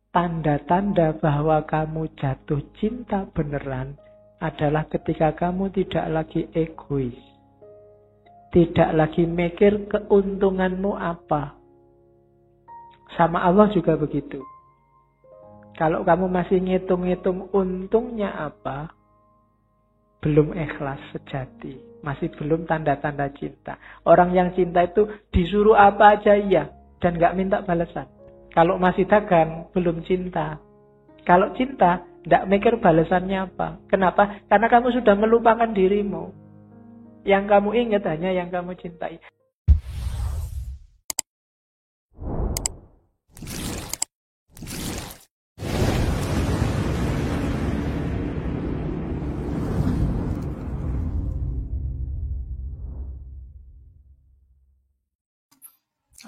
tanda-tanda bahwa kamu jatuh cinta beneran adalah ketika kamu tidak lagi egois. Tidak lagi mikir keuntunganmu apa. Sama Allah juga begitu. Kalau kamu masih ngitung-ngitung untungnya apa, belum ikhlas sejati. Masih belum tanda-tanda cinta. Orang yang cinta itu disuruh apa aja iya. Dan gak minta balasan. Kalau masih dagang, belum cinta. Kalau cinta, gak mikir balasannya apa. Kenapa? Karena kamu sudah melupakan dirimu. Yang kamu ingat hanya yang kamu cintai.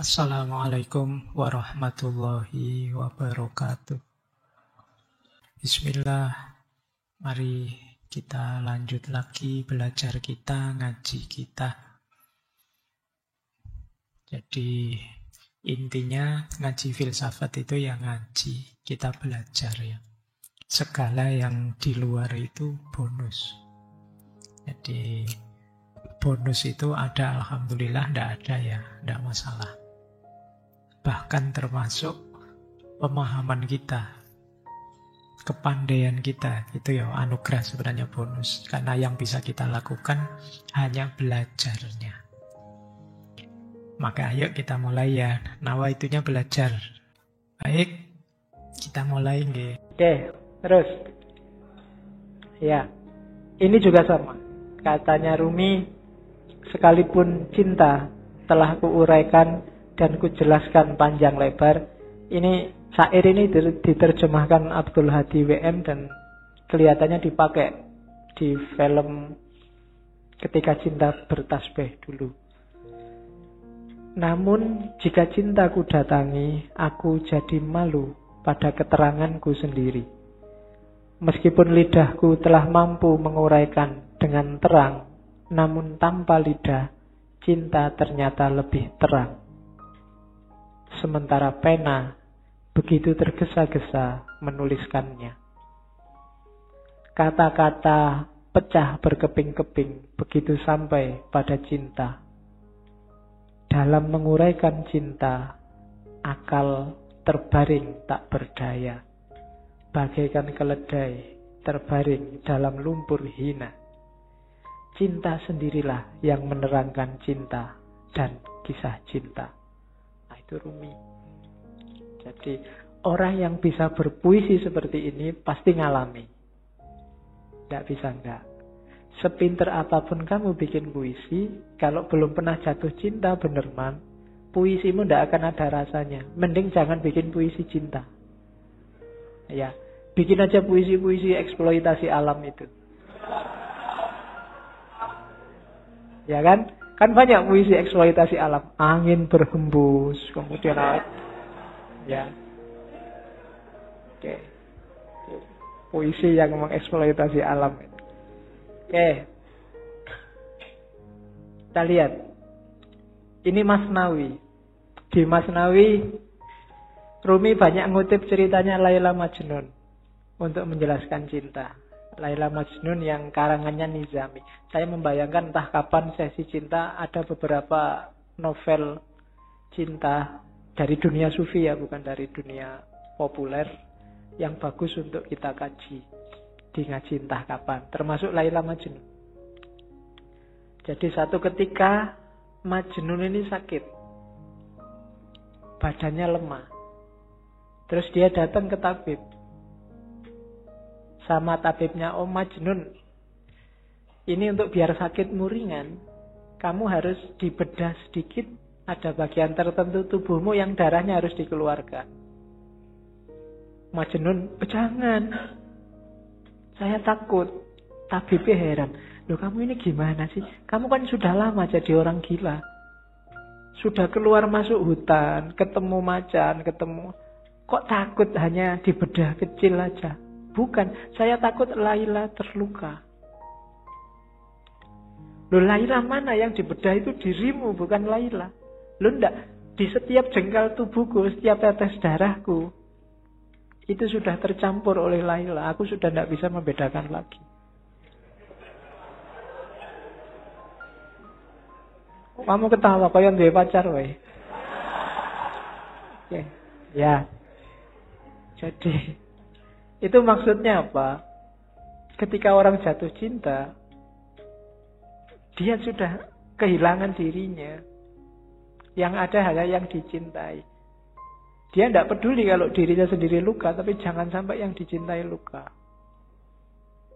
Assalamualaikum warahmatullahi wabarakatuh. Bismillah. Mari kita lanjut lagi belajar kita, ngaji kita. Jadi intinya ngaji filsafat itu ya ngaji, kita belajar ya. Segala yang di luar itu bonus. Jadi bonus itu ada, alhamdulillah, tidak ada ya, tidak masalah. Bahkan termasuk pemahaman kita, kepandaian kita, itu ya anugerah sebenarnya bonus. Karena yang bisa kita lakukan hanya belajarnya. Maka ayo kita mulai ya, nawaitunya belajar. Baik, kita mulai nggih. Oke, terus. Ya, ini juga sama. Katanya Rumi, sekalipun cinta telah kuuraikan dan kujelaskan panjang lebar. Ini syair ini diterjemahkan Abdul Hadi WM dan kelihatannya dipakai di film Ketika Cinta Bertasbih dulu. Namun jika cintaku datangi, aku jadi malu pada keteranganku sendiri. Meskipun lidahku telah mampu menguraikan dengan terang, namun tanpa lidah, cinta ternyata lebih terang. Sementara pena begitu tergesa-gesa menuliskannya. Kata-kata pecah berkeping-keping begitu sampai pada cinta. Dalam menguraikan cinta, akal terbaring tak berdaya. Bagaikan keledai terbaring dalam lumpur hina. Cinta sendirilah yang menerangkan cinta dan kisah cinta. Nah, itu Rumi. Jadi orang yang bisa berpuisi seperti ini pasti ngalami. Tidak bisa enggak. Sepinter apapun kamu bikin puisi, kalau belum pernah jatuh cinta beneran, puisimu tidak akan ada rasanya. Mending jangan bikin puisi cinta. Ya, bikin aja puisi-puisi eksploitasi alam itu. Ya kan? Kan banyak puisi eksploitasi alam. Angin berhembus, kemudian ya. Oke. Puisi yang mengeksploitasi alam. Oke. Kita lihat. Ini Masnawi. Di Masnawi Rumi banyak ngutip ceritanya Laila Majnun untuk menjelaskan cinta. Laila Majnun yang karangannya Nizami. Saya membayangkan entah kapan sesi cinta ada beberapa novel cinta dari dunia sufi ya, bukan dari dunia populer, yang bagus untuk kita kaji di ngaji entah kapan. Termasuk Laila Majnun. Jadi satu ketika Majnun ini sakit. Badannya lemah. Terus dia datang ke tabib. Sama tabibnya, "Oh Majnun, ini untuk biar sakitmu ringan, kamu harus dibedah sedikit. Ada bagian tertentu tubuhmu yang darahnya harus dikeluarkan." Majnun, "Jangan. Saya takut." Tabibnya heran. "Loh, kamu ini gimana sih? Kamu kan sudah lama jadi orang gila. Sudah keluar masuk hutan, ketemu macan, ketemu... Kok takut hanya dibedah kecil aja?" "Bukan, saya takut Laila terluka." "Loh, Laila mana? Yang dibedah itu dirimu, bukan Laila." "Loh, enggak, di setiap jengkal tubuhku, setiap tetes darahku itu sudah tercampur oleh Laila. Aku sudah tidak bisa membedakan lagi. Kamu ketawa, kau yang duwe pacar, weh. Oke. Ya. Jadi, itu maksudnya apa? Ketika orang jatuh cinta, dia sudah kehilangan dirinya. Yang ada hanya yang dicintai. Dia tidak peduli kalau dirinya sendiri luka, tapi jangan sampai yang dicintai luka.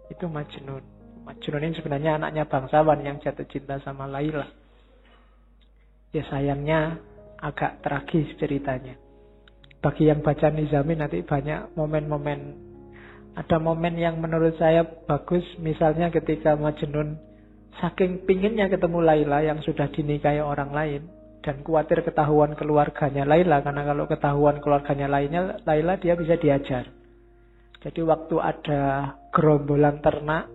Itu Majnun. Majnun ini sebenarnya anaknya bangsawan yang jatuh cinta sama Laila. Ya sayangnya agak tragis ceritanya. Bagi yang baca Nizami nanti banyak momen-momen. Ada momen yang menurut saya bagus. Misalnya ketika Majnun saking pinginnya ketemu Laila yang sudah dinikahi orang lain. Dan khawatir ketahuan keluarganya Laila. Karena kalau ketahuan keluarganya Laila dia bisa diajar. Jadi waktu ada gerombolan ternak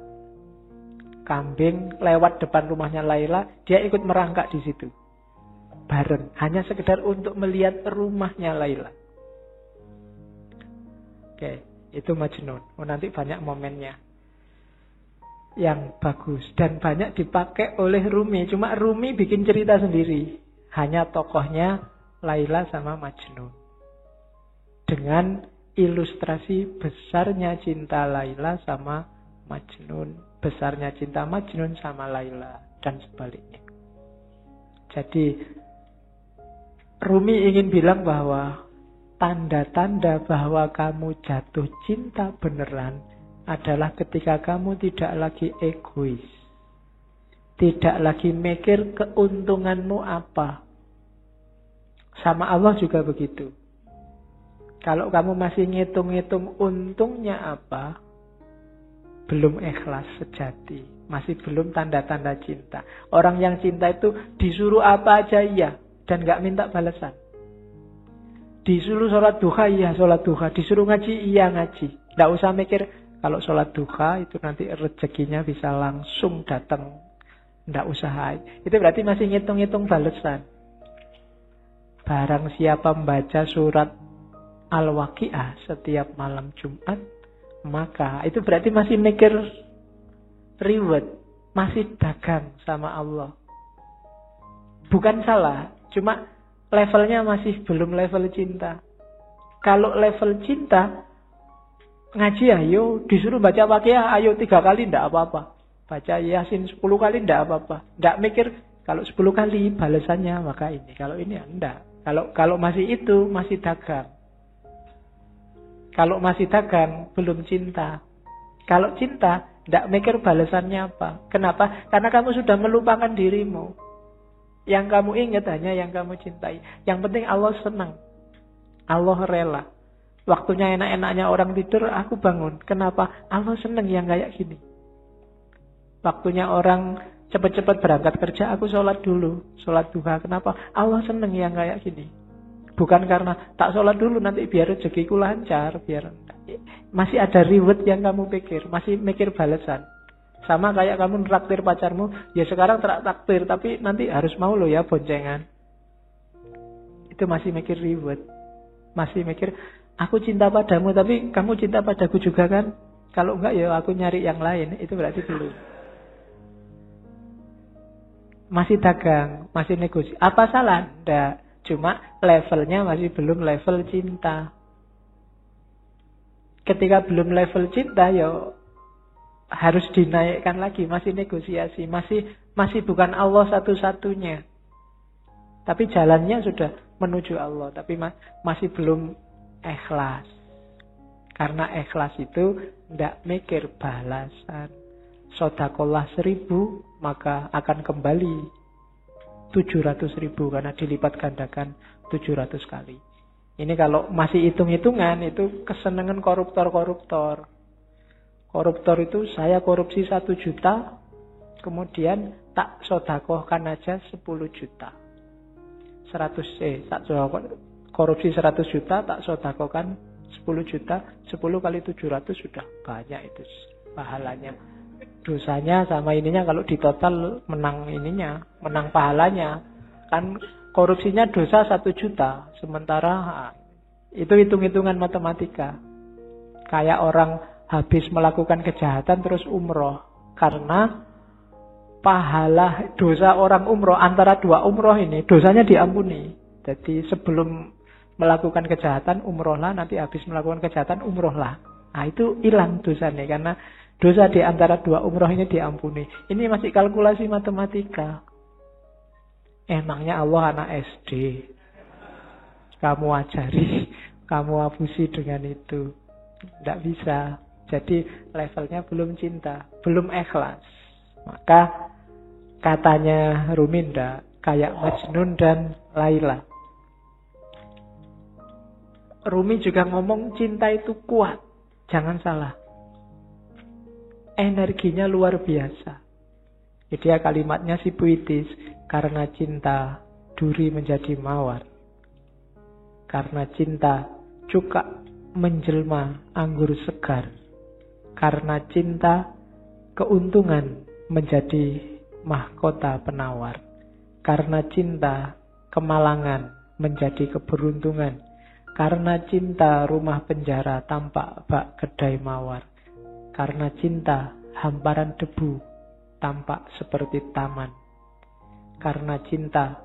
kambing lewat depan rumahnya Laila, dia ikut merangkak di situ. Bareng. Hanya sekedar untuk melihat rumahnya Laila. Oke, itu Majnun. Nanti banyak momennya yang bagus. Dan banyak dipakai oleh Rumi. Cuma Rumi bikin cerita sendiri. Hanya tokohnya Laila sama Majnun. Dengan ilustrasi besarnya cinta Laila sama Majnun. Besarnya cinta Majnun sama Laila. Dan sebaliknya. Jadi Rumi ingin bilang bahwa tanda-tanda bahwa kamu jatuh cinta beneran adalah ketika kamu tidak lagi egois. Tidak lagi mikir keuntunganmu apa. Sama Allah juga begitu. Kalau kamu masih ngitung-ngitung untungnya apa, belum ikhlas sejati. Masih belum tanda-tanda cinta. Orang yang cinta itu disuruh apa aja iya. Dan gak minta balasan. Disuruh sholat duha, iya sholat duha. Disuruh ngaji, iya ngaji. Gak usah mikir, kalau sholat duha itu nanti rezekinya bisa langsung datang. Nggak usah. Itu berarti masih ngitung-ngitung balasan. Barang siapa membaca surat Al-Waqi'ah setiap malam Jumat, maka itu berarti masih mikir reward. Masih dagang sama Allah. Bukan salah, cuma levelnya masih belum level cinta. Kalau level cinta, ngaji ayo, disuruh baca Waqi'ah, ayo 3 kali ndak apa-apa. Baca Yasin 10 kali tidak apa-apa. Tidak mikir kalau 10 kali balasannya maka ini. Kalau ini enggak. Kalau masih itu masih dagang. Kalau masih dagang belum cinta. Kalau cinta tidak mikir balasannya apa. Kenapa? Karena kamu sudah melupakan dirimu. Yang kamu ingat hanya yang kamu cintai. Yang penting Allah senang. Allah rela. Waktunya enak-enaknya orang tidur aku bangun. Kenapa? Allah senang yang kayak gini. Waktunya orang cepat-cepat berangkat kerja, aku sholat dulu. Sholat duha. Kenapa? Allah seneng yang kayak gini. Bukan karena tak sholat dulu nanti biar rezekiku lancar. Masih ada reward yang kamu pikir. Masih mikir balasan. Sama kayak kamu traktir pacarmu. Ya sekarang traktir. Tapi nanti harus mau loh ya boncengan. Itu masih mikir reward. Masih mikir, aku cinta padamu tapi kamu cinta padaku juga kan? Kalau enggak ya aku nyari yang lain. Itu berarti belum. Masih dagang, masih negosiasi. Apa salah? Tidak. Cuma levelnya masih belum level cinta. Ketika belum level cinta, ya harus dinaikkan lagi. Masih negosiasi. Masih bukan Allah satu-satunya. Tapi jalannya sudah menuju Allah. Tapi masih belum ikhlas. Karena ikhlas itu tidak mikir balasan. Sodakolah 1000 maka akan kembali 700.000 karena dilipat gandakan 700 kali. Ini kalau masih hitung-hitungan itu kesenangan koruptor-koruptor. Koruptor itu saya korupsi 1 juta kemudian tak sodakohkan aja 10 juta. Korupsi 100 juta tak sodakohkan 10 juta. 10 kali 700 sudah banyak itu pahalanya. Dosanya sama ininya kalau di total menang ininya, menang pahalanya. Kan korupsinya dosa 1 juta. Sementara itu hitung-hitungan matematika. Kayak orang habis melakukan kejahatan terus umroh. Karena pahala dosa orang umroh, antara dua umroh ini, dosanya diampuni. Jadi sebelum melakukan kejahatan, umrohlah. Nanti habis melakukan kejahatan, umrohlah. Nah itu hilang dosanya. Karena dosa di antara dua umroh ini diampuni. Ini masih kalkulasi matematika. Emangnya Allah anak SD. Kamu ajari, kamu hapusi dengan itu. Tidak bisa. Jadi levelnya belum cinta, belum ikhlas. Maka katanya Ruminda kayak Majnun dan Laila. Rumi juga ngomong cinta itu kuat. Jangan salah. Energinya luar biasa. Jadi ya kalimatnya si puitis. Karena cinta duri menjadi mawar. Karena cinta cuka menjelma anggur segar. Karena cinta keuntungan menjadi mahkota penawar. Karena cinta kemalangan menjadi keberuntungan. Karena cinta rumah penjara tampak bak kedai mawar. Karena cinta hamparan debu tampak seperti taman. Karena cinta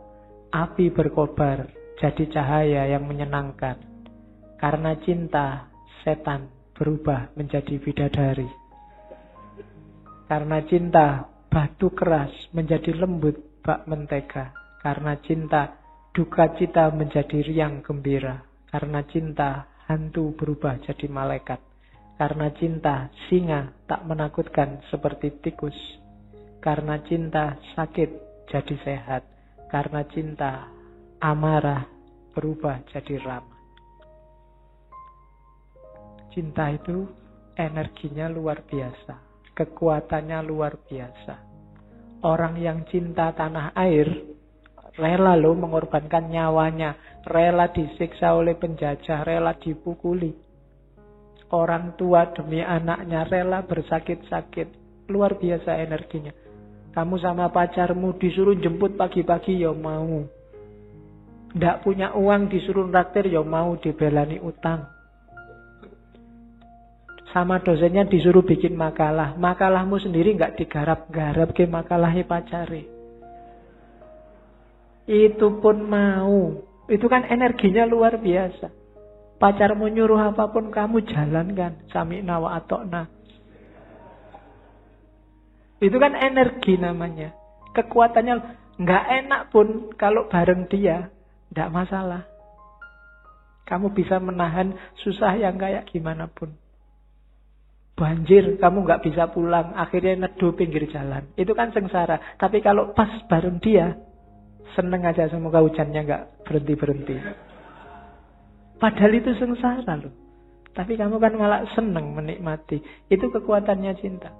api berkobar jadi cahaya yang menyenangkan. Karena cinta setan berubah menjadi bidadari. Karena cinta batu keras menjadi lembut bak mentega. Karena cinta duka cita menjadi riang gembira. Karena cinta hantu berubah jadi malaikat. Karena cinta singa tak menakutkan seperti tikus. Karena cinta sakit jadi sehat. Karena cinta amarah berubah jadi ramah. Cinta itu energinya luar biasa. Kekuatannya luar biasa. Orang yang cinta tanah air rela loh mengorbankan nyawanya. Rela disiksa oleh penjajah. Rela dipukuli. Orang tua demi anaknya rela bersakit-sakit. Luar biasa energinya. Kamu sama pacarmu disuruh jemput pagi-pagi ya mau. Nggak punya uang disuruh traktir ya mau, dibelani utang. Sama dosennya disuruh bikin makalah. Makalahmu sendiri nggak digarap-garap ke makalahnya pacare. Itu pun mau. Itu kan energinya luar biasa. Pacarmu nyuruh apapun kamu jalankan. Sami'na wa atokna. Itu kan energi namanya. Kekuatannya nggak enak pun kalau bareng dia. Nggak masalah. Kamu bisa menahan susah yang kayak gimana pun. Banjir, kamu nggak bisa pulang. Akhirnya neduh pinggir jalan. Itu kan sengsara. Tapi kalau pas bareng dia, seneng aja semoga hujannya nggak berhenti-berhenti. Padahal itu sengsara loh. Tapi kamu kan malah seneng menikmati. Itu kekuatannya cinta.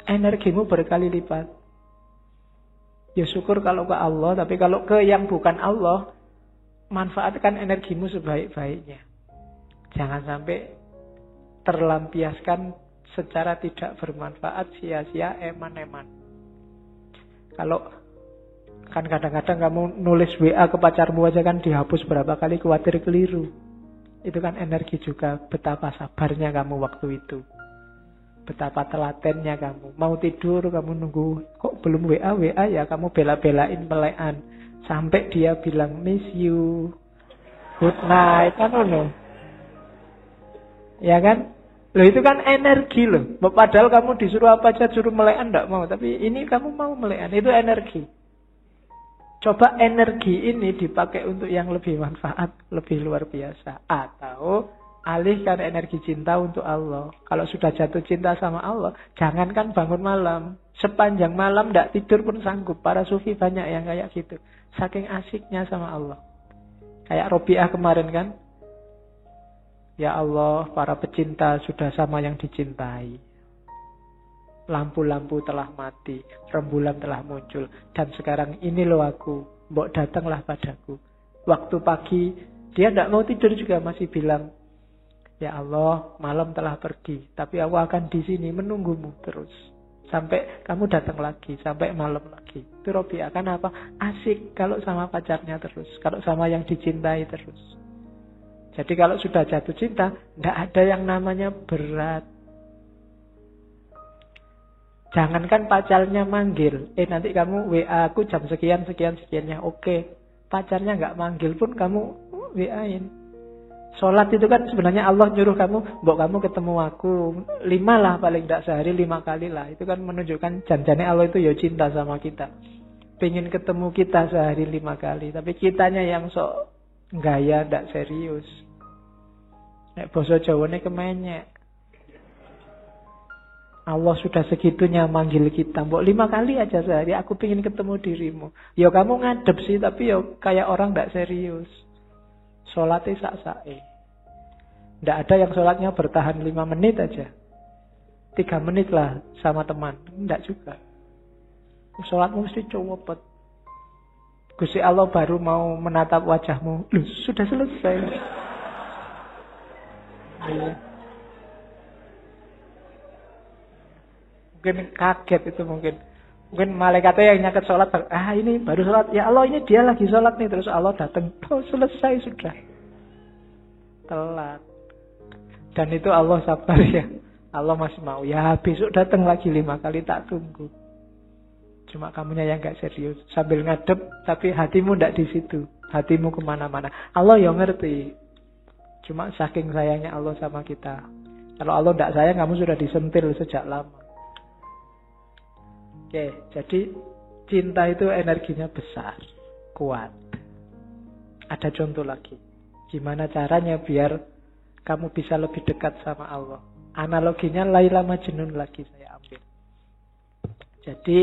Energimu berkali lipat. Ya syukur kalau ke Allah. Tapi kalau ke yang bukan Allah, manfaatkan energimu sebaik-baiknya. Jangan sampai terlampiaskan secara tidak bermanfaat, sia-sia, eman-eman. Kalau kan kadang-kadang kamu nulis WA ke pacarmu aja kan dihapus berapa kali, khawatir keliru. Itu kan energi juga. Betapa sabarnya kamu waktu itu. Betapa telatennya kamu. Mau tidur kamu nunggu, kok belum WA ya, kamu bela-belain melekan. Sampai dia bilang miss you, good night, kan loh. Ya kan? Loh itu kan energi loh. Padahal kamu disuruh apa aja, suruh melekan enggak mau. Tapi ini kamu mau melekan, itu energi. Coba energi ini dipakai untuk yang lebih manfaat, lebih luar biasa. Atau alihkan energi cinta untuk Allah. Kalau sudah jatuh cinta sama Allah, jangankan bangun malam. Sepanjang malam tidak tidur pun sanggup. Para sufi banyak yang kayak gitu. Saking asiknya sama Allah. Kayak Robiah kemarin kan. Ya Allah, para pecinta sudah sama yang dicintai. Lampu-lampu telah mati, rembulan telah muncul, dan sekarang ini loh aku, mbok datanglah padaku. Waktu pagi, dia tidak mau tidur juga masih bilang, ya Allah, malam telah pergi, tapi aku akan di sini menunggumu terus. Sampai kamu datang lagi, sampai malam lagi. Itu Robiah, kan apa? Asik kalau sama pacarnya terus, kalau sama yang dicintai terus. Jadi kalau sudah jatuh cinta, tidak ada yang namanya berat. Jangankan pacarnya manggil, nanti kamu WA aku jam sekian, sekiannya. Oke, pacarnya nggak manggil pun kamu WA-in. Sholat itu kan sebenarnya Allah nyuruh kamu, mbok kamu ketemu aku 5 lah, paling tidak sehari 5 kali lah. Itu kan menunjukkan janjane Allah itu ya cinta sama kita. Pengen ketemu kita sehari 5 kali. Tapi kitanya yang sok gaya, tidak serius. Nek basa Jawane kemenyek. Allah sudah segitunya manggil kita. Mbok 5 kali aja sehari, aku pengen ketemu dirimu. Ya kamu ngadep sih, tapi ya kayak orang tidak serius. Sholatnya sak-sae. Tidak ada yang sholatnya bertahan 5 menit aja. 3 menit lah sama teman. Tidak juga. Sholatmu mesti copot. Gusti Allah baru mau menatap wajahmu. Loh, sudah selesai. Ya. Mungkin kaget itu mungkin. Mungkin malaikatnya yang nyaket sholat. Ini baru sholat. Ya Allah, ini dia lagi sholat nih. Terus Allah datang. Oh, selesai sudah. Telat. Dan itu Allah sabar ya. Allah masih mau. Ya besok datang lagi 5 kali, tak tunggu. Cuma kamunya yang gak serius. Sambil ngadep, tapi hatimu ndak di situ. Hatimu kemana-mana. Allah yang ngerti. Cuma saking sayangnya Allah sama kita. Kalau Allah ndak sayang, kamu sudah disentil sejak lama. Oke, jadi cinta itu energinya besar, kuat. Ada contoh lagi. Gimana caranya biar kamu bisa lebih dekat sama Allah. Analoginya Laila Majnun lagi saya ambil. Jadi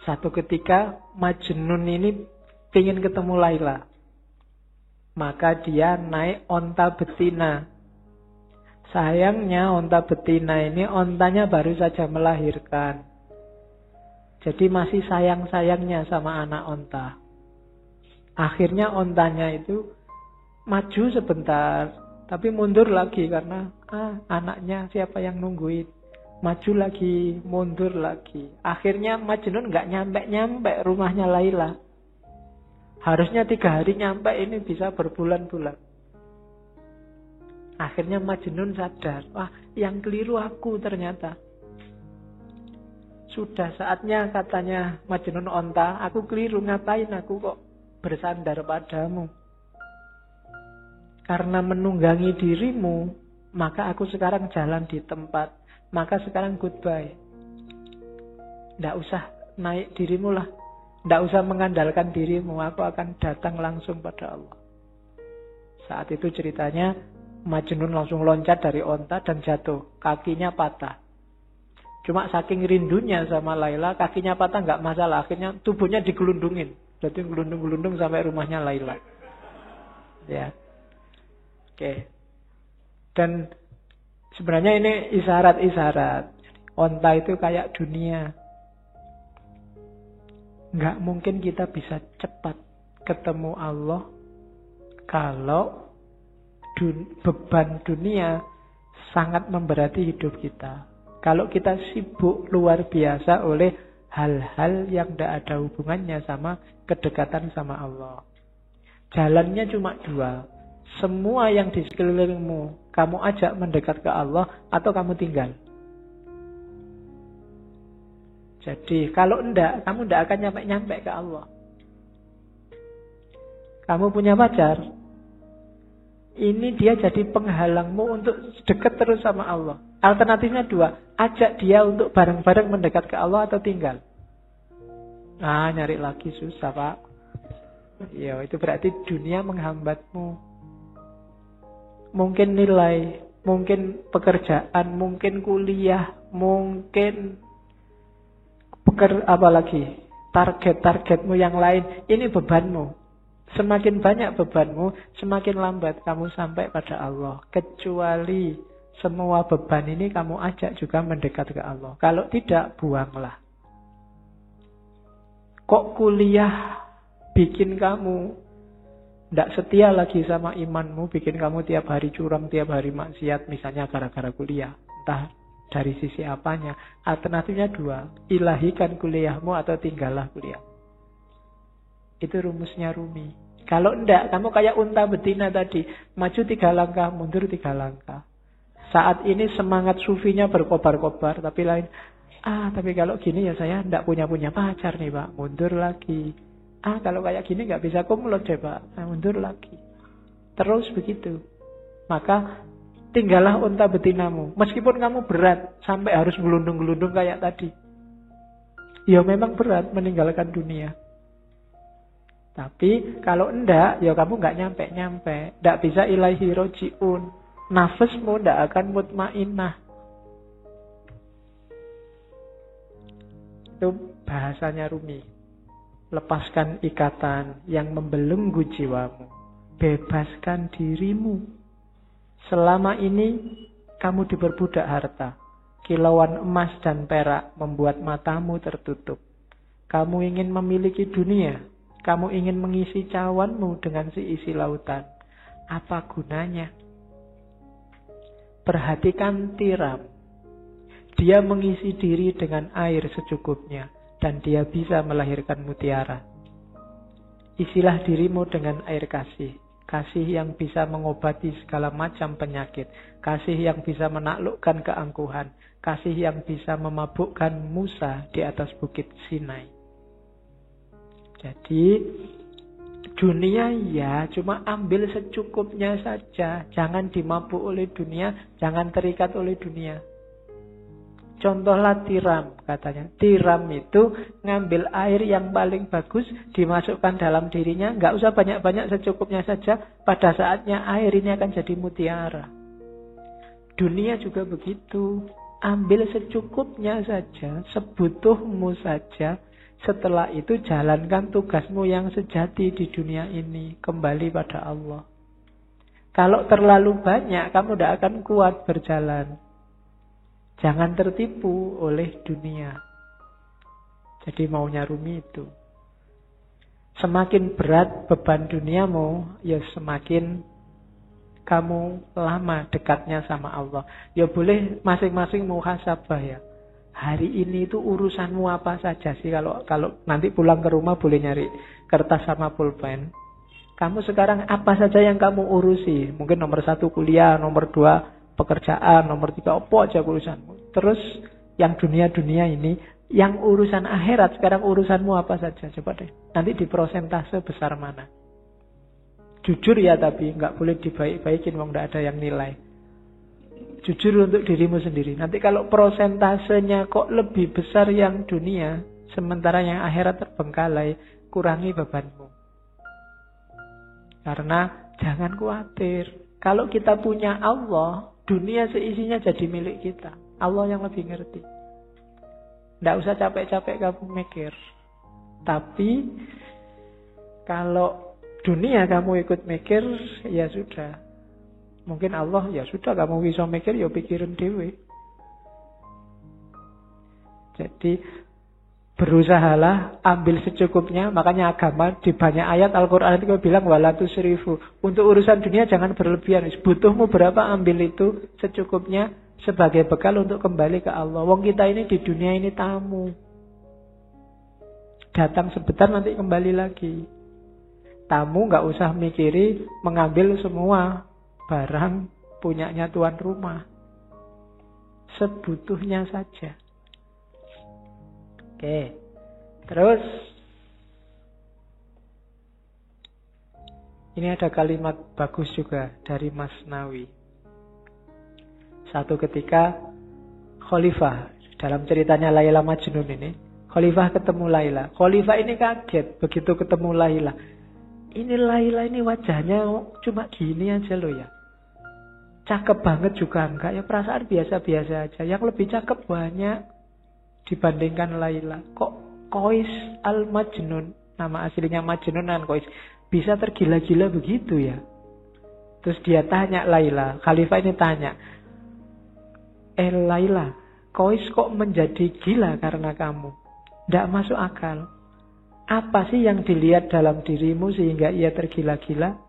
satu ketika Majnun ini ingin ketemu Laila. Maka dia naik onta betina. Sayangnya onta betina ini ontanya baru saja melahirkan. Jadi masih sayang-sayangnya sama anak onta. Akhirnya ontanya itu maju sebentar, tapi mundur lagi karena anaknya siapa yang nungguin. Maju lagi, mundur lagi. Akhirnya Majnun nggak nyampe rumahnya Laila. Harusnya 3 hari nyampe, ini bisa berbulan-bulan. Akhirnya Majnun sadar, yang keliru aku ternyata. Sudah saatnya katanya Majnun onta, aku keliru, ngapain aku kok bersandar padamu. Karena menunggangi dirimu, maka aku sekarang jalan di tempat. Maka sekarang goodbye. Tidak usah naik dirimu lah. Tidak usah mengandalkan dirimu. Aku akan datang langsung pada Allah. Saat itu ceritanya Majnun langsung loncat dari onta dan jatuh. Kakinya patah. Cuma saking rindunya sama Laila, kakinya patah nggak masalah. Akhirnya tubuhnya digelundungin. Jadi gelundung-gelundung sampai rumahnya Laila. Ya. Oke. Dan sebenarnya ini isyarat-isyarat. Onta itu kayak dunia. Nggak mungkin kita bisa cepat ketemu Allah kalau beban dunia sangat memberati hidup kita. Kalau kita sibuk luar biasa oleh hal-hal yang tidak ada hubungannya sama kedekatan sama Allah. Jalannya cuma 2. Semua yang di sekelilingmu kamu ajak mendekat ke Allah atau kamu tinggal. Jadi kalau enggak, kamu enggak akan nyampe-nyampe ke Allah. Kamu punya pacar, ini dia jadi penghalangmu untuk dekat terus sama Allah. Alternatifnya 2, ajak dia untuk bareng-bareng mendekat ke Allah atau tinggal. Nyari lagi susah, Pak. Ya, itu berarti dunia menghambatmu. Mungkin nilai, mungkin pekerjaan, mungkin kuliah, mungkin apalagi target-targetmu yang lain. Ini bebanmu. Semakin banyak bebanmu, semakin lambat kamu sampai pada Allah. Kecuali semua beban ini kamu ajak juga mendekat ke Allah. Kalau tidak, buanglah. Kok kuliah bikin kamu tidak setia lagi sama imanmu, bikin kamu tiap hari curang, tiap hari maksiat, misalnya gara-gara kuliah. Entah dari sisi apanya. Alternatifnya 2, ilahikan kuliahmu atau tinggallah kuliah. Itu rumusnya Rumi. Kalau enggak, kamu kayak unta betina tadi. Maju 3 langkah, mundur 3 langkah. Saat ini semangat sufinya berkobar-kobar. Tapi lain, tapi kalau gini ya saya enggak punya pacar nih Pak. Mundur lagi. Kalau kayak gini enggak bisa kumlot deh Pak. Mundur lagi. Terus begitu. Maka tinggallah unta betinamu. Meskipun kamu berat, sampai harus gelundung-gelundung kayak tadi. Ya memang berat meninggalkan dunia. Tapi kalau enggak, ya kamu enggak nyampe-nyampe. Enggak bisa ilaihi roji'un. Nafasmu enggak akan mutmainnah. Itu bahasanya Rumi. Lepaskan ikatan yang membelenggu jiwamu. Bebaskan dirimu. Selama ini kamu diperbudak harta. Kilauan emas dan perak membuat matamu tertutup. Kamu ingin memiliki dunia. Kamu ingin mengisi cawanmu dengan seisi lautan. Apa gunanya? Perhatikan tiram. Dia mengisi diri dengan air secukupnya. Dan dia bisa melahirkan mutiara. Isilah dirimu dengan air kasih. Kasih yang bisa mengobati segala macam penyakit. Kasih yang bisa menaklukkan keangkuhan. Kasih yang bisa memabukkan Musa di atas bukit Sinai. Jadi dunia ya cuma ambil secukupnya saja. Jangan dimabuk oleh dunia. Jangan terikat oleh dunia. Contohlah tiram katanya. Tiram itu ngambil air yang paling bagus. Dimasukkan dalam dirinya. Nggak usah banyak-banyak, secukupnya saja. Pada saatnya air ini akan jadi mutiara. Dunia juga begitu. Ambil secukupnya saja. Sebutuhmu saja. Setelah itu jalankan tugasmu yang sejati di dunia ini. Kembali pada Allah. Kalau terlalu banyak, kamu tidak akan kuat berjalan. Jangan tertipu oleh dunia. Jadi maunya Rumi itu. Semakin berat beban duniamu, ya semakin kamu lama dekatnya sama Allah. Ya boleh masing-masing muhasabah ya. Hari ini itu urusanmu apa saja sih? Kalau nanti pulang ke rumah boleh nyari kertas sama pulpen. Kamu sekarang apa saja yang kamu urusi? Mungkin nomor 1 kuliah, nomor 2 pekerjaan, nomor 3 apa aja urusanmu. Terus yang dunia-dunia ini, yang urusan akhirat sekarang urusanmu apa saja? Coba deh. Nanti di prosentase besar mana? Jujur ya tapi nggak boleh dibaik-baikin, wong nggak ada yang nilai. Jujur untuk dirimu sendiri. Nanti kalau prosentasenya kok lebih besar yang dunia, sementara yang akhirat terbengkalai, kurangi bebanmu. Karena jangan khawatir. Kalau kita punya Allah, dunia seisinya jadi milik kita. Allah yang lebih ngerti. Tidak usah capek-capek kamu mikir. Tapi kalau dunia kamu ikut mikir, ya sudah. Mungkin Allah, ya sudah kamu bisa mikir, ya pikirin dewe. Jadi berusahalah ambil secukupnya. Makanya agama di banyak ayat Al-Quran itu bilang wala tusrifu. Untuk urusan dunia jangan berlebihan. Butuhmu berapa, ambil itu secukupnya sebagai bekal untuk kembali ke Allah. Wong kita ini di dunia ini tamu. Datang sebentar nanti kembali lagi. Tamu nggak usah mikiri mengambil semua barang punyanya tuan rumah. Sebutuhnya saja. Oke. Terus ini ada kalimat bagus juga dari Mas Nawi. Satu ketika Khalifah, dalam ceritanya Laila Majnun ini, Khalifah ketemu Laila. Khalifah ini kaget begitu ketemu Laila. Ini Laila ini wajahnya cuma gini aja loh ya. Cakep banget juga enggak ya, perasaan biasa-biasa aja. Yang lebih cakep banyak dibandingkan Laila. Kok Qais al-Majnun, nama aslinya Majnun dan Qais, bisa tergila-gila begitu ya? Terus dia tanya Laila, Khalifah ini tanya, Laila, Qais kok menjadi gila karena kamu? Tidak masuk akal. Apa sih yang dilihat dalam dirimu sehingga ia tergila-gila?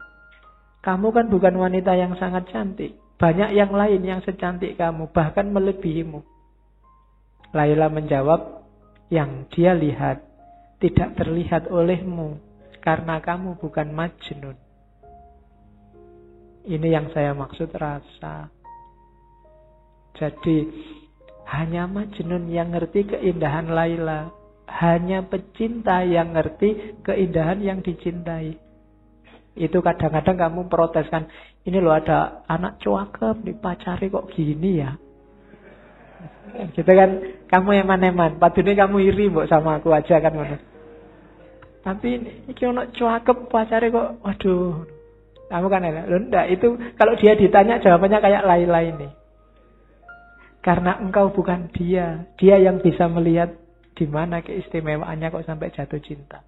Kamu kan bukan wanita yang sangat cantik. Banyak yang lain yang secantik kamu, bahkan melebihimu. Laila menjawab, yang dia lihat tidak terlihat olehmu. karena kamu bukan Majnun. Ini yang saya maksud rasa. Jadi hanya Majnun yang ngerti keindahan Laila. Hanya pecinta yang ngerti keindahan yang dicintai. Itu kadang-kadang kamu proteskan, ini loh ada anak cakep dipacari kok gini ya. Gitu kan, kamu eman-eman. Padahal kamu iri mbok sama aku aja kan. Tapi ini ono cakep pacare kok, waduh. Kamu kan enak. Loh enggak, itu kalau dia ditanya jawabannya kayak Laila ini. Karena engkau bukan dia. Dia yang bisa melihat di mana keistimewaannya kok sampai jatuh cinta.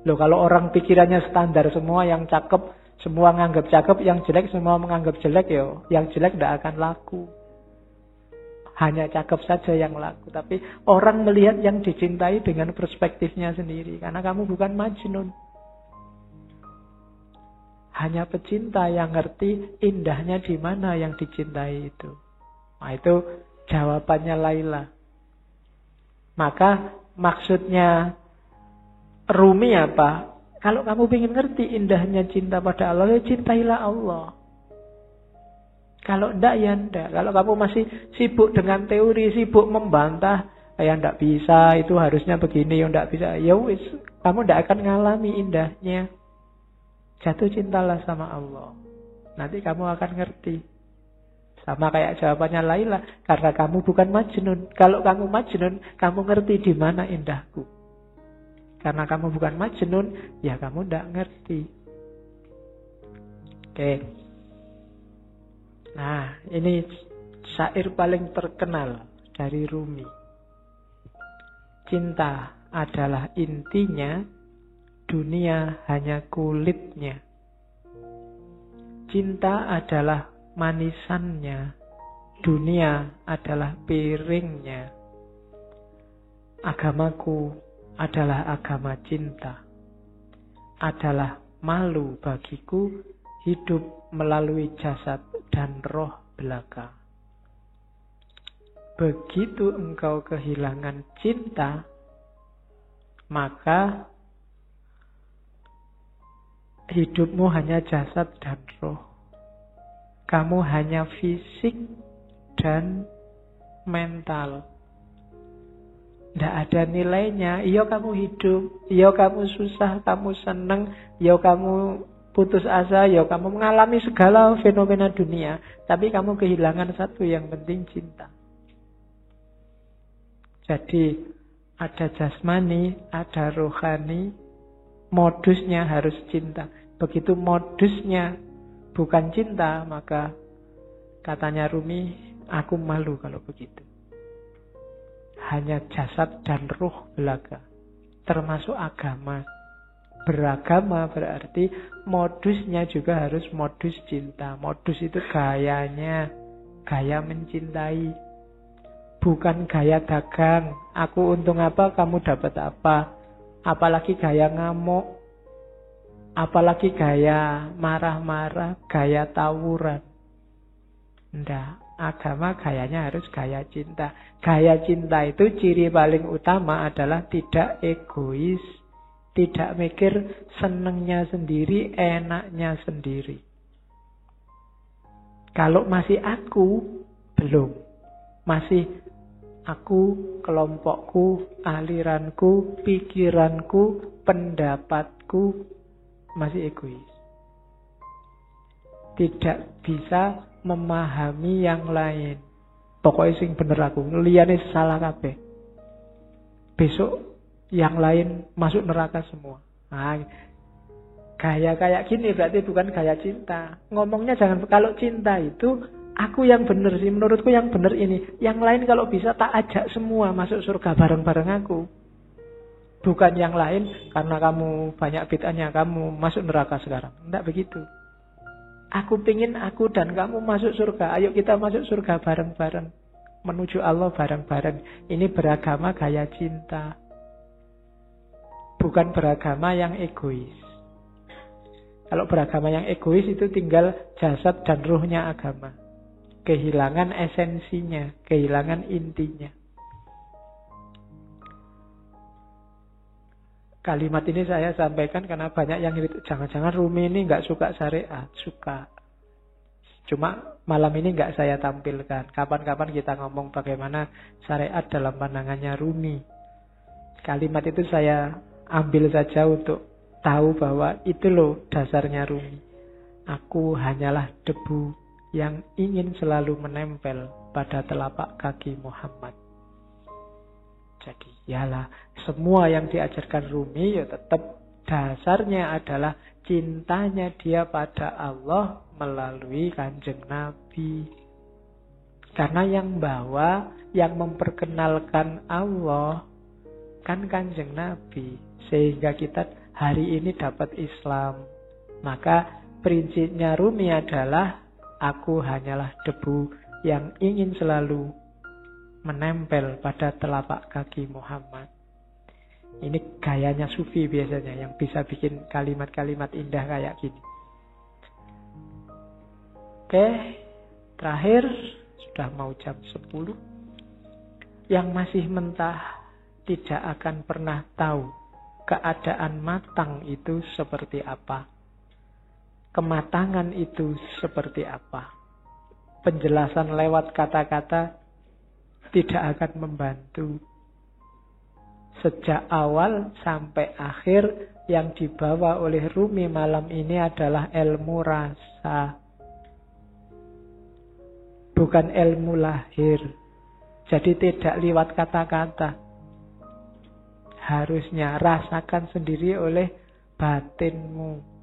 Loh kalau orang pikirannya standar semua, yang cakep semua menganggap cakep, yang jelek semua menganggap jelek, yo yang jelek tidak akan laku. Hanya cakep saja yang laku. Tapi orang melihat yang dicintai dengan perspektifnya sendiri. Karena kamu bukan Majnun. Hanya pecinta yang ngerti indahnya di mana yang dicintai itu. Nah itu jawabannya Laila. Maka maksudnya Rumi apa? Kalau kamu ingin ngerti indahnya cinta pada Allah, ya cintailah Allah. Kalau enggak, ya enggak. Kalau kamu masih sibuk dengan teori, sibuk membantah, ya enggak bisa, itu harusnya begini, ya enggak bisa. Ya wis, kamu enggak akan ngalami indahnya. Jatuh cintalah sama Allah. Nanti kamu akan ngerti. Sama kayak jawabannya Laila, karena kamu bukan Majnun. Kalau kamu Majnun, kamu ngerti di mana indahku. Karena kamu bukan Majnun, ya kamu enggak ngerti. Oke. Nah, ini syair paling terkenal dari Rumi. Cinta adalah intinya, dunia hanya kulitnya. Cinta adalah manisannya, dunia adalah piringnya. Agamaku adalah agama cinta. Adalah malu bagiku hidup melalui jasad dan roh belaka. Begitu engkau kehilangan cinta, maka hidupmu hanya jasad dan roh. Kamu hanya fisik dan mental. Tidak ada nilainya. Iya kamu hidup, iya kamu susah, kamu seneng, iya kamu putus asa, ya kamu mengalami segala fenomena dunia. Tapi kamu kehilangan satu yang penting, cinta. Jadi ada jasmani, ada rohani. Modusnya harus cinta. Begitu modusnya bukan cinta, maka katanya Rumi, aku malu kalau begitu. Hanya jasad dan roh belaka. Termasuk agama. Beragama berarti modusnya juga harus modus cinta. Modus itu gayanya, gaya mencintai. Bukan gaya dagang. Aku untung apa, kamu dapat apa. Apalagi gaya ngamuk. Apalagi gaya marah-marah, gaya tawuran. Nggak. Agama gayanya harus gaya cinta. Gaya cinta itu ciri paling utama adalah tidak egois. Tidak mikir senengnya sendiri, enaknya sendiri. Kalau masih aku, belum. Masih aku, kelompokku, aliranku, pikiranku, pendapatku, masih egois. Tidak bisa memahami yang lain. Pokoknya sing bener aku, liyane salah kabeh. Besok yang lain masuk neraka semua. Nah, gaya kayak gini berarti bukan gaya cinta. Ngomongnya jangan, kalau cinta itu aku yang bener sih, menurutku yang bener ini. Yang lain kalau bisa tak ajak semua masuk surga bareng-bareng aku. Bukan yang lain karena kamu banyak bid'ahnya kamu masuk neraka sekarang. Enggak begitu. Aku pingin aku dan kamu masuk surga. Ayo kita masuk surga bareng-bareng. Menuju Allah bareng-bareng. Ini beragama gaya cinta. Bukan beragama yang egois. Kalau beragama yang egois itu tinggal jasad dan ruhnya agama. Kehilangan esensinya, kehilangan intinya. Kalimat ini saya sampaikan karena banyak yang jangan-jangan Rumi ini nggak suka syariat. Suka. Cuma malam ini nggak saya tampilkan. Kapan-kapan kita ngomong bagaimana syariat dalam pandangannya Rumi. Kalimat itu saya ambil saja untuk tahu bahwa itu loh dasarnya Rumi. Aku hanyalah debu yang ingin selalu menempel pada telapak kaki Muhammad. Jadi yalah, semua yang diajarkan Rumi ya tetap dasarnya adalah cintanya dia pada Allah melalui Kanjeng Nabi. Karena yang bawa, yang memperkenalkan Allah kan Kanjeng Nabi. Sehingga kita hari ini dapat Islam. Maka prinsipnya Rumi adalah aku hanyalah debu yang ingin selalu menempel pada telapak kaki Muhammad. Ini gayanya sufi biasanya yang bisa bikin kalimat-kalimat indah kayak gini. Oke, terakhir sudah mau jam 10. Yang masih mentah tidak akan pernah tahu keadaan matang itu seperti apa. Kematangan itu seperti apa. Penjelasan lewat kata-kata tidak akan membantu. Sejak awal sampai akhir yang dibawa oleh Rumi malam ini adalah ilmu rasa. Bukan ilmu lahir. Jadi tidak lewat kata-kata. Harusnya rasakan sendiri oleh batinmu.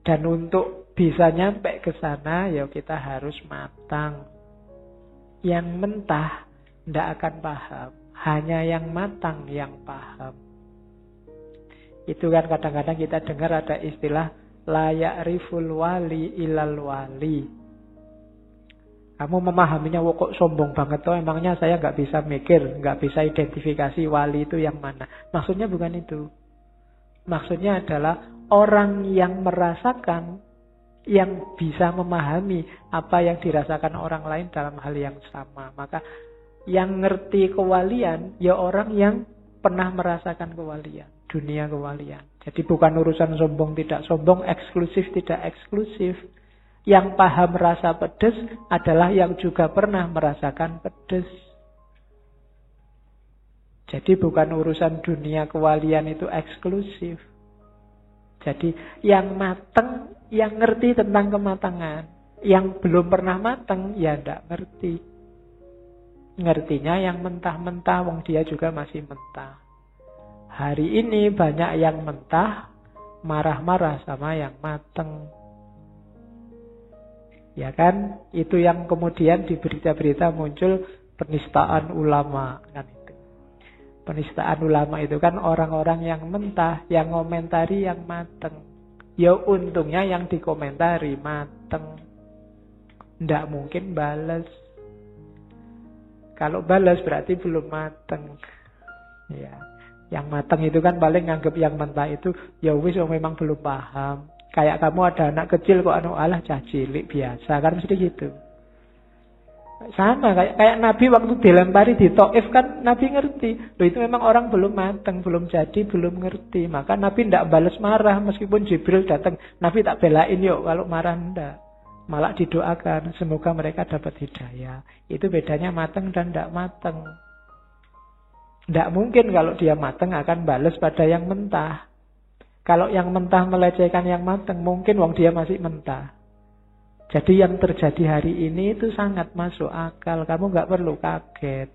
Dan untuk bisa nyampe ke sana, ya kita harus matang. Yang mentah tidak akan paham. Hanya yang matang yang paham. Itu kan kadang-kadang kita dengar ada istilah la ya'riful wali ilal wali. Kamu memahaminya, kok sombong banget toh, emangnya saya nggak bisa mikir, nggak bisa identifikasi wali itu yang mana. Maksudnya bukan itu. Maksudnya adalah orang yang merasakan, yang bisa memahami apa yang dirasakan orang lain dalam hal yang sama. Maka yang ngerti kewalian, ya orang yang pernah merasakan kewalian, dunia kewalian. Jadi bukan urusan sombong tidak sombong, eksklusif tidak eksklusif. Yang paham rasa pedes adalah yang juga pernah merasakan pedes. Jadi bukan urusan dunia kewalian itu eksklusif. Jadi yang mateng, yang ngerti tentang kematangan. Yang belum pernah mateng, ya tidak ngerti. Ngertinya yang mentah-mentah, wong dia juga masih mentah. Hari ini banyak yang mentah, marah-marah sama yang mateng. Ya kan? Itu yang kemudian di berita-berita muncul penistaan ulama. Kan itu. Penistaan ulama itu kan orang-orang yang mentah, yang ngomentari yang mateng. Ya untungnya yang dikomentari mateng. Nggak mungkin balas. Kalau balas berarti belum mateng. Ya. Yang mateng itu kan paling nganggep yang mentah itu ya wis memang belum paham. Kayak kamu ada anak kecil kok alah cah cilik biasa kan mesti gitu. Sama kayak Nabi waktu dilempari di Taif kan Nabi ngerti. Loh itu memang orang belum mateng, belum jadi, belum ngerti. Maka Nabi tidak balas marah meskipun Jibril datang. Nabi tak belain yuk kalau marah ndak. Malah didoakan semoga mereka dapat hidayah. Itu bedanya mateng dan tidak mateng. Tidak mungkin kalau dia mateng akan balas pada yang mentah. Kalau yang mentah melecehkan yang mateng, mungkin wong dia masih mentah. Jadi yang terjadi hari ini itu sangat masuk akal. Kamu nggak perlu kaget.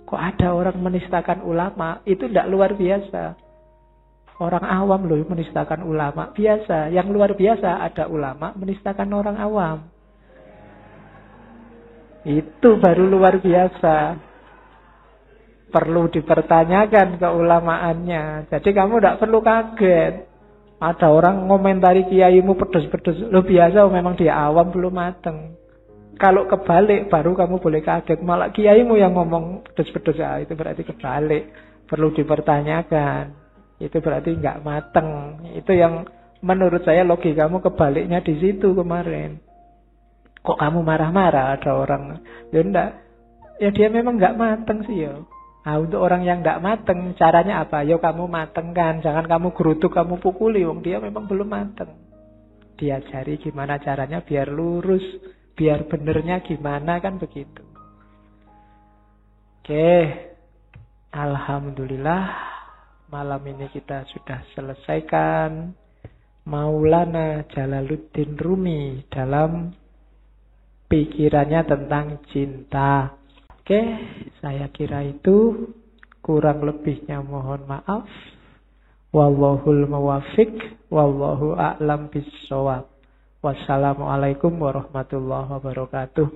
Kok ada orang menistakan ulama? Itu tidak luar biasa. Orang awam loh menistakan ulama. Biasa. Yang luar biasa ada ulama menistakan orang awam. Itu baru luar biasa. Perlu dipertanyakan keulamaannya. Jadi kamu tidak perlu kaget. Ada orang ngomentari kiaimu pedes-pedes. Lo biasa memang dia awam belum mateng. Kalau kebalik baru kamu boleh kaget. Malah kiaimu yang ngomong pedes-pedes. Itu berarti kebalik. Perlu dipertanyakan. Itu berarti nggak mateng. Itu yang menurut saya logikamu kebaliknya di situ kemarin. Kok kamu marah-marah ada orang? Ya enggak. Ya dia memang nggak mateng sih ya. Nah, untuk orang yang tidak mateng, caranya apa? Yo kamu matengkan, jangan kamu gerutuk, kamu pukuli, wong dia memang belum mateng. Diajari gimana caranya biar lurus, biar benernya gimana, kan begitu. Oke, alhamdulillah malam ini kita sudah selesaikan Maulana Jalaluddin Rumi dalam pikirannya tentang cinta. Oke, saya kira itu, kurang lebihnya mohon maaf. Wallahul muwaffiq, wallahu a'lam bissawab. Wassalamualaikum warahmatullahi wabarakatuh.